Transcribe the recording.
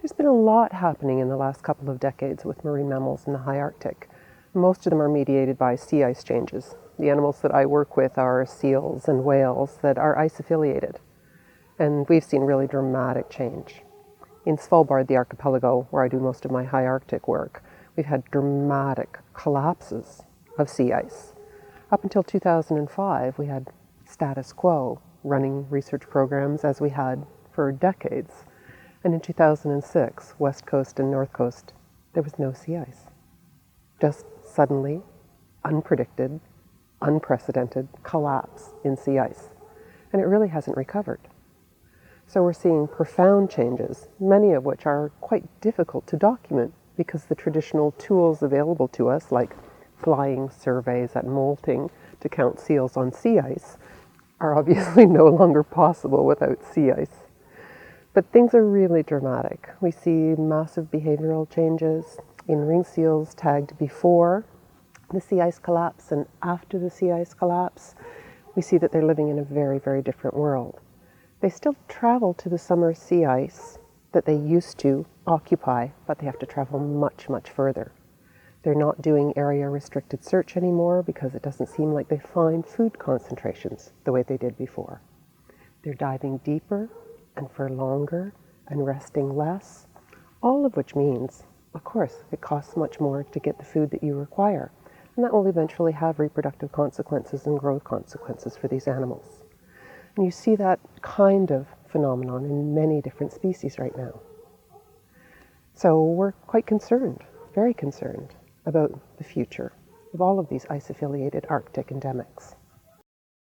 There's been a lot happening in the last couple of decades with marine mammals in the high Arctic. Most of them are mediated by sea ice changes. The animals that I work with are seals and whales that are ice affiliated. And we've seen really dramatic change. In Svalbard, the archipelago, where I do most of my high Arctic work, we've had dramatic collapses of sea ice. Up until 2005, we had status quo, running research programs as we had for decades. And in 2006, West Coast and North Coast, there was no sea ice. Just suddenly, unpredicted, unprecedented collapse in sea ice. And it really hasn't recovered. So we're seeing profound changes, many of which are quite difficult to document because the traditional tools available to us, like flying surveys at molting to count seals on sea ice, are obviously no longer possible without sea ice. But things are really dramatic. We see massive behavioral changes in ring seals tagged before the sea ice collapse and after the sea ice collapse. We see that they're living in a very, very different world. They still travel to the summer sea ice that they used to occupy, but they have to travel much, much further. They're not doing area-restricted search anymore because it doesn't seem like they find food concentrations the way they did before. They're diving deeper and for longer and resting less, all of which means, of course, it costs much more to get the food that you require, and that will eventually have reproductive consequences and growth consequences for these animals. And you see that kind of phenomenon in many different species right now. So we're quite concerned, very concerned, about the future of all of these ice-affiliated Arctic endemics.